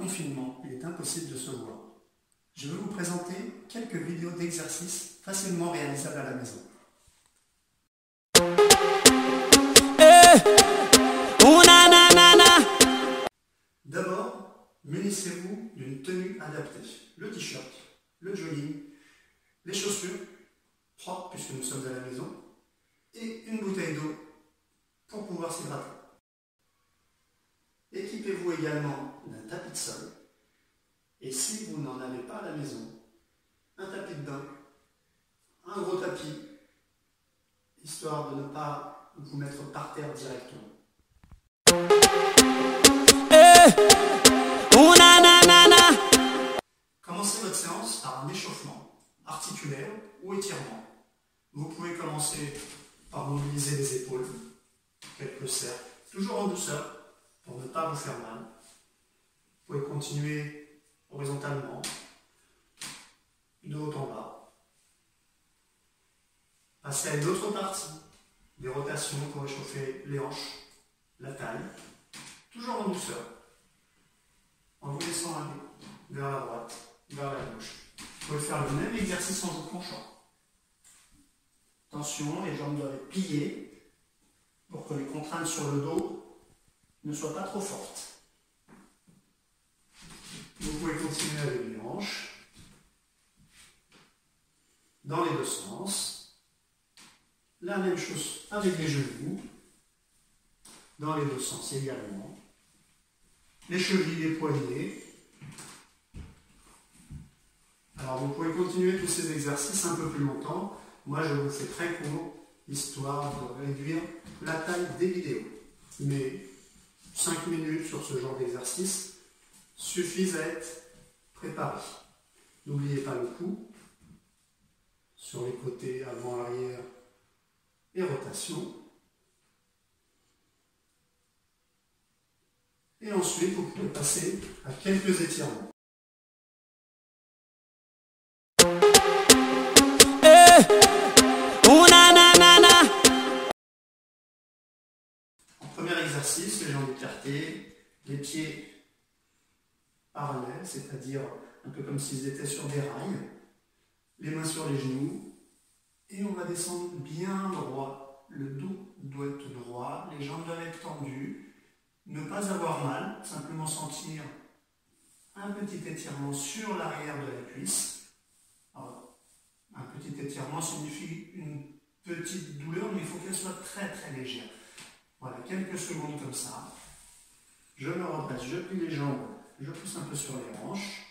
confinement, il est impossible de se voir. Je vais vous présenter quelques vidéos d'exercices facilement réalisables à la maison. D'abord, munissez-vous d'une tenue adaptée. Le t-shirt, le jogging, les chaussures, propres puisque nous sommes à la maison, et une bouteille d'eau pour pouvoir s'hydrater. Équipez-vous également d'un tapis de sol, et si vous n'en avez pas à la maison, un tapis de bain, un gros tapis, histoire de ne pas vous mettre par terre directement. Commencez votre séance par un échauffement articulaire ou étirement. Vous pouvez commencer par mobiliser les épaules, quelques cercles, toujours en douceur pour ne pas vous faire mal. Vous pouvez continuer horizontalement, de haut en bas. Passez à une autre partie, des rotations pour échauffer les hanches, la taille, toujours en douceur, en vous laissant aller vers la droite, vers la gauche. Vous pouvez faire le même exercice en vous penchant. Attention, les jambes doivent être pliées pour que les contraintes sur le dos ne soient pas trop fortes. Vous pouvez continuer avec les hanches, dans les deux sens. La même chose avec les genoux, dans les deux sens également. Les chevilles, les poignets. Alors vous pouvez continuer tous ces exercices un peu plus longtemps. Moi je vous fais très court, histoire de réduire la taille des vidéos. Mais 5 minutes sur ce genre d'exercice suffisent à être préparés. N'oubliez pas le cou, sur les côtés avant, arrière et rotation. Et ensuite, vous pouvez passer à quelques étirements. En premier exercice, les jambes écartées, les pieds parallèles, c'est-à-dire un peu comme s'ils étaient sur des rails, les mains sur les genoux, et on va descendre bien droit. Le dos doit être droit, les jambes doivent être tendues, ne pas avoir mal, simplement sentir un petit étirement sur l'arrière de la cuisse. Alors, un petit étirement signifie une petite douleur, mais il faut qu'elle soit très très légère. Voilà, quelques secondes comme ça. Je me redresse, je plie les jambes, je pousse un peu sur les hanches.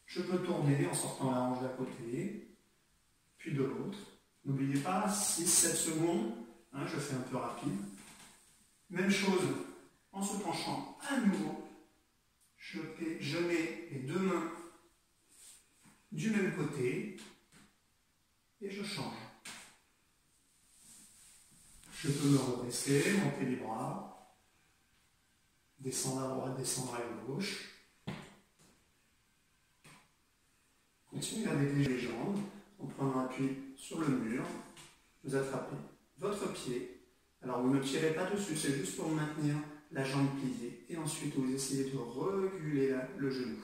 Je peux tourner en sortant la hanche d'un côté, puis de l'autre. N'oubliez pas, 6-7 secondes, je fais un peu rapide. Même chose, en se penchant à nouveau, je mets les deux mains du même côté et je change. Je peux me redresser, monter les bras, descendre à droite, descendre à gauche. Continuez à dégager les jambes en prenant appui sur le mur. Vous attrapez votre pied. Alors vous ne tirez pas dessus, c'est juste pour maintenir la jambe pliée. Et ensuite vous essayez de reculer le genou.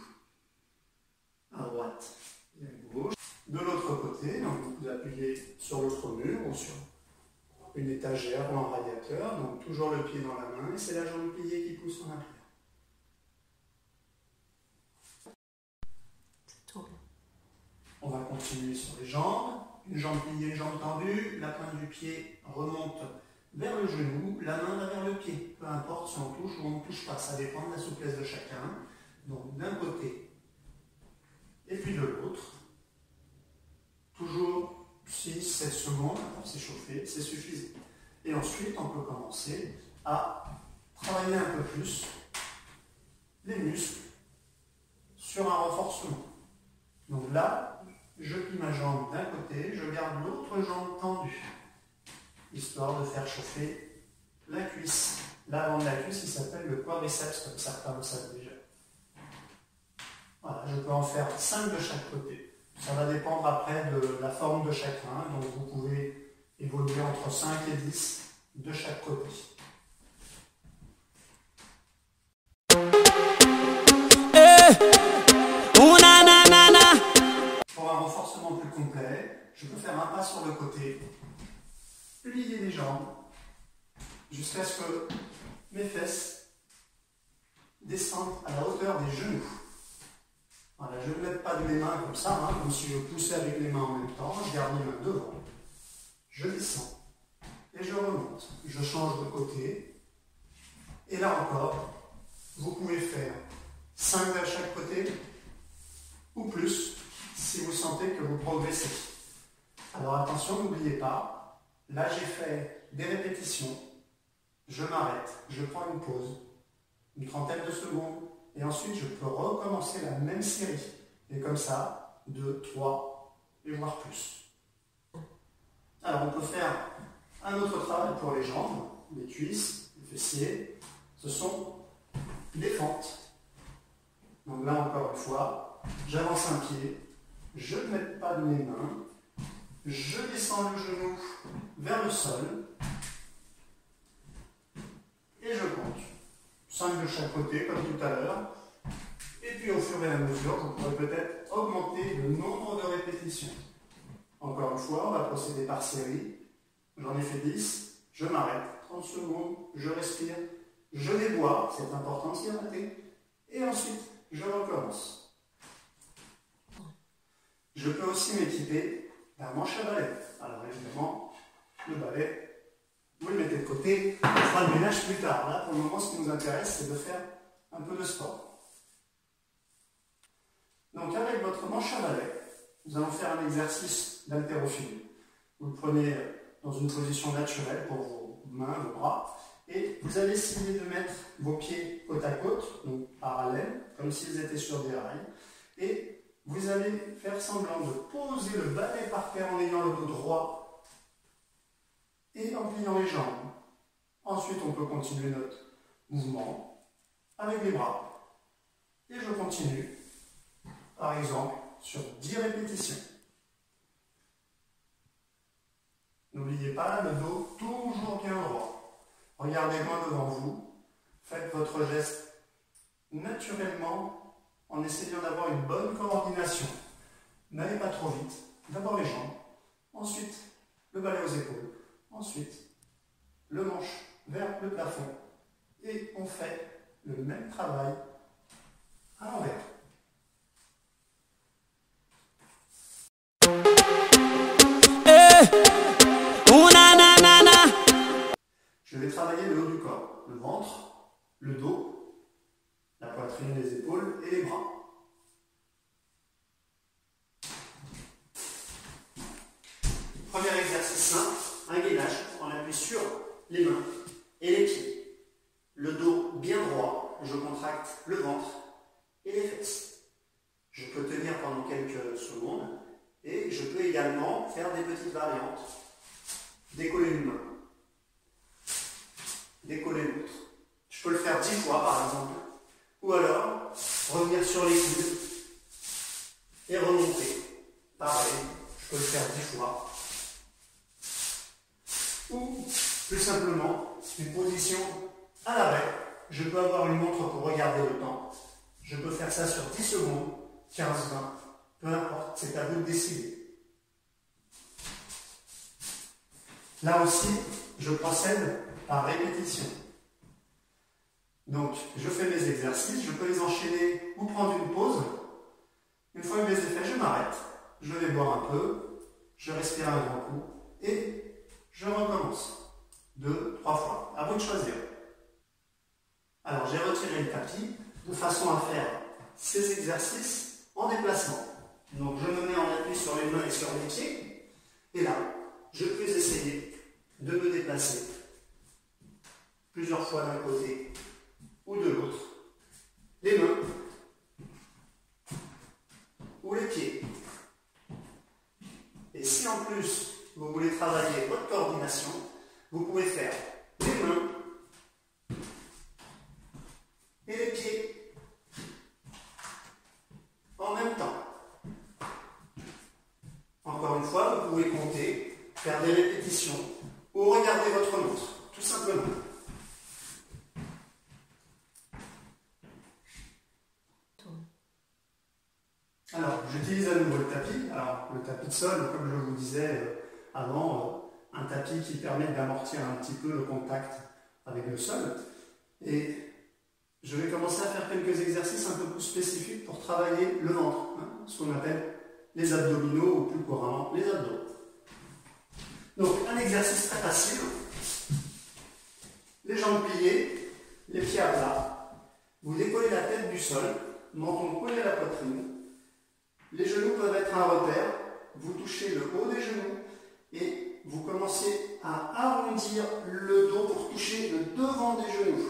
À droite et à gauche. De l'autre côté, donc vous appuyez sur l'autre mur ou sur une étagère ou un radiateur. Donc toujours le pied dans la main et c'est la jambe pliée qui pousse en arrière. On va continuer sur les jambes. Une jambe pliée, une jambe tendue. La pointe du pied remonte vers le genou. La main va vers le pied. Peu importe si on touche ou on ne touche pas. Ça dépend de la souplesse de chacun. Donc d'un côté et puis de l'autre. Toujours 6-7 secondes pour s'échauffer. C'est suffisant. Et ensuite, on peut commencer à travailler un peu plus les muscles sur un renforcement. Donc là, je plie ma jambe d'un côté, je garde l'autre jambe tendue, histoire de faire chauffer la cuisse. L'avant de la cuisse, il s'appelle le quadriceps, comme certains le savent déjà. Voilà, je peux en faire 5 de chaque côté. Ça va dépendre après de la forme de chacun, donc vous pouvez évoluer entre 5 et 10 de chaque côté. renforcement plus complet, je peux faire un pas sur le côté, plier les jambes, jusqu'à ce que mes fesses descendent à la hauteur des genoux. Voilà, je ne mets pas de mes mains comme ça, hein, comme si je poussais avec les mains en même temps. Je garde les mains devant. Je descends et je remonte. Je change de côté. Et là encore, vous pouvez faire 5 à chaque côté ou plus si vous sentez que vous progressez. Alors attention, n'oubliez pas, là j'ai fait des répétitions. Je m'arrête, je prends une pause, une trentaine de secondes. Et ensuite, je peux recommencer la même série. Et comme ça, 2, 3, et voire plus. Alors, on peut faire un autre travail pour les jambes, les cuisses, les fessiers. Ce sont des fentes. Donc là, encore une fois, j'avance un pied, je ne mets pas de mes mains, je descends le genou vers le sol, et je compte. 5 de chaque côté, comme tout à l'heure. Et puis au fur et à mesure, vous pourrez peut-être augmenter le nombre de répétitions. Encore une fois, on va procéder par série. J'en ai fait 10, je m'arrête, 30 secondes, je respire, je débois, c'est important de s'y arrêter. Et ensuite, je recommence. Je peux aussi m'équiper d'un manche à balai. Alors évidemment, le balai, vous le mettez de côté, on fera le ménage plus tard. Là, pour le moment, ce qui nous intéresse, c'est de faire un peu de sport. Donc, avec votre manche à balai, nous allons faire un exercice d'haltérophilie. Vous le prenez dans une position naturelle pour vos mains, vos bras, et vous allez essayer de mettre vos pieds côte à côte, donc parallèles, comme s'ils étaient sur des rails, et vous allez faire semblant de poser le balai par terre en ayant le dos droit et en pliant les jambes. Ensuite, on peut continuer notre mouvement avec les bras. Et je continue, par exemple, sur 10 répétitions. N'oubliez pas, le dos toujours bien droit. Regardez loin devant vous. Faites votre geste naturellement en essayant d'avoir une bonne coordination. N'allez pas trop vite. D'abord les jambes, ensuite le balai aux épaules. Ensuite, le manche vers le plafond. Et on fait le même travail à l'envers. Je vais travailler le haut du corps, le ventre, le dos, la poitrine, les épaules et les bras. Premier exercice simple, un gainage. On appuie sur les mains et les pieds. Le dos bien droit, je contracte le ventre et les fesses. Je peux tenir pendant quelques secondes et je peux également faire des petites variantes. Décoller une main, décoller l'autre. Je peux le faire 10 fois par exemple. Ou alors, revenir sur les coudes et remonter. Pareil, je peux le faire 10 fois. Ou, plus simplement, une position à l'arrêt. Je peux avoir une montre pour regarder le temps. Je peux faire ça sur 10 secondes, 15, 20, peu importe, c'est à vous de décider. Là aussi, je procède par répétition. Donc, je fais mes exercices, je peux les enchaîner ou prendre une pause. Une fois que je les ai faits, je m'arrête, je vais boire un peu, je respire un grand coup et je recommence. 2, 3 fois. À vous de choisir. Alors, j'ai retiré le tapis de façon à faire ces exercices en déplacement. Donc, je me mets en appui sur les mains et sur les pieds. Et là, je peux essayer de me déplacer plusieurs fois d'un côté ou de l'autre. Les mains ou les pieds. Et si en plus vous voulez travailler votre coordination, vous pouvez faire les mains et les pieds en même temps. Encore une fois, vous pouvez compter, faire des répétitions ou regarder votre montre, tout simplement. Alors, j'utilise à nouveau le tapis. Alors, le tapis de sol, comme je vous disais avant, un tapis qui permet d'amortir un petit peu le contact avec le sol. Et je vais commencer à faire quelques exercices un peu plus spécifiques pour travailler le ventre, ce qu'on appelle les abdominaux ou plus couramment les abdos. Donc, un exercice très facile. Les jambes pliées, les pieds à plat. Vous décollez la tête du sol, menton collé à la poitrine. Les genoux peuvent être un repère. Vous touchez le haut des genoux et vous commencez à arrondir le dos pour toucher le devant des genoux.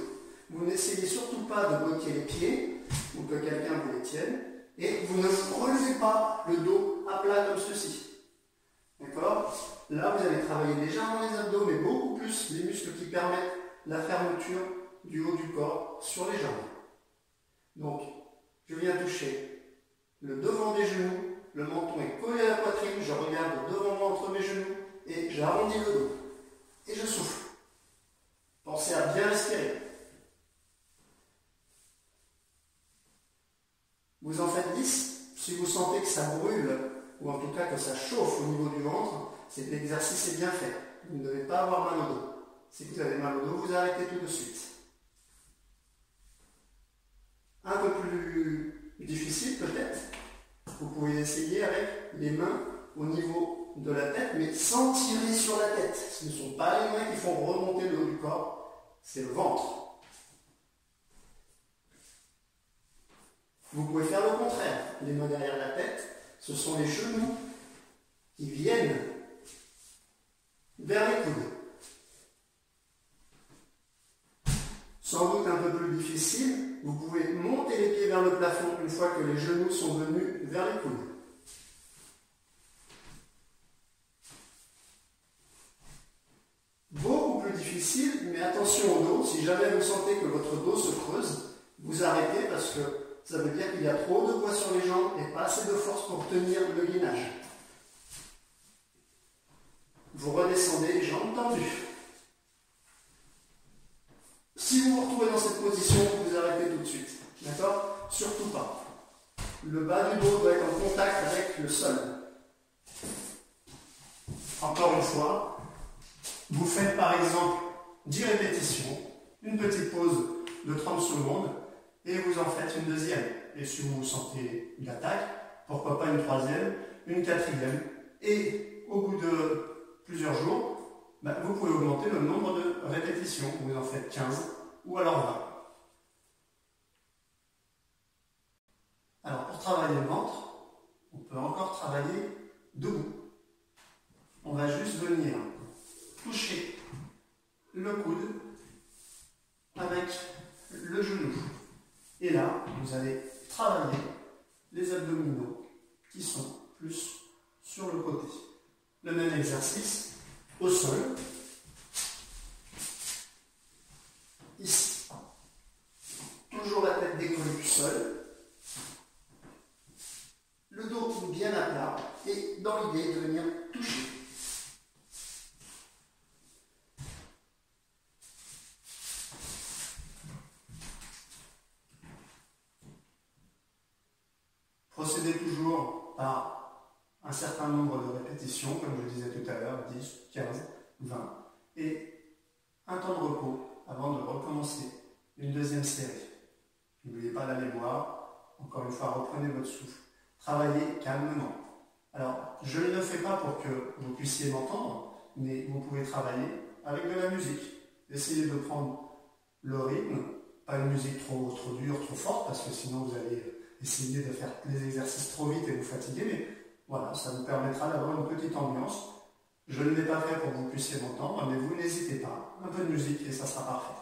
Vous n'essayez surtout pas de bloquer les pieds ou que quelqu'un vous les tienne et vous ne relevez pas le dos à plat comme ceci. D'accord? Là, vous allez travailler légèrement les abdos, mais beaucoup plus les muscles qui permettent la fermeture du haut du corps sur les jambes. Donc, je viens toucher le devant des genoux, le menton est collé à la poitrine, je regarde devant moi entre mes genoux et j'arrondis le dos. Et je souffle. Pensez à bien respirer. Vous en faites 10. Si vous sentez que ça brûle, ou en tout cas que ça chauffe au niveau du ventre, c'est que l'exercice est bien fait. Vous ne devez pas avoir mal au dos. Si vous avez mal au dos, vous arrêtez tout de suite. Un peu plus difficile peut-être, vous pouvez essayer avec les mains au niveau de la tête, mais sans tirer sur la tête. Ce ne sont pas les mains qui font remonter le haut du corps, c'est le ventre. Vous pouvez faire le contraire. Les mains derrière la tête, ce sont les genoux qui viennent vers les coudes. Sans doute un peu plus difficile, vous pouvez monter les pieds vers le plafond une fois que les genoux sont venus vers les coudes. Beaucoup plus difficile, mais attention au dos, si jamais vous sentez que votre dos se creuse, vous arrêtez parce que ça veut dire qu'il y a trop de poids sur les jambes et pas assez de force pour tenir le gainage. Vous redescendez les jambes tendues. Si vous vous retrouvez dans cette position, vous arrêtez tout de suite. D'accord? Surtout pas. Le bas du dos doit être en contact avec le sol. Encore une fois, vous faites par exemple 10 répétitions, une petite pause de 30 secondes, et vous en faites une deuxième. Et si vous sentez une attaque, pourquoi pas une troisième, une quatrième. Et au bout de plusieurs jours, vous pouvez augmenter le nombre de répétitions. Vous en faites 15 ou alors 20. Alors pour travailler le ventre, on peut encore travailler debout. On va juste venir toucher le coude avec le genou. Et là, vous allez travailler les abdominaux qui sont plus sur le côté. Le même exercice au sol. Ici. Toujours la tête décollée du sol. Le dos bien à plat et dans l'idée de venir toucher. Procédez toujours par un certain nombre de répétitions, comme je le disais tout à l'heure, 10, 15, 20, et un temps de repos avant de recommencer une deuxième série. N'oubliez pas la mémoire, encore une fois, reprenez votre souffle, travaillez calmement. Alors, je ne le fais pas pour que vous puissiez m'entendre, mais vous pouvez travailler avec de la musique. Essayez de prendre le rythme, pas une musique trop dure, trop forte, parce que sinon vous allez essayer de faire les exercices trop vite et vous fatiguer, mais voilà, ça vous permettra d'avoir une petite ambiance. Je ne l'ai pas fait pour que vous puissiez m'entendre, mais vous n'hésitez pas. Un peu de musique et ça sera parfait.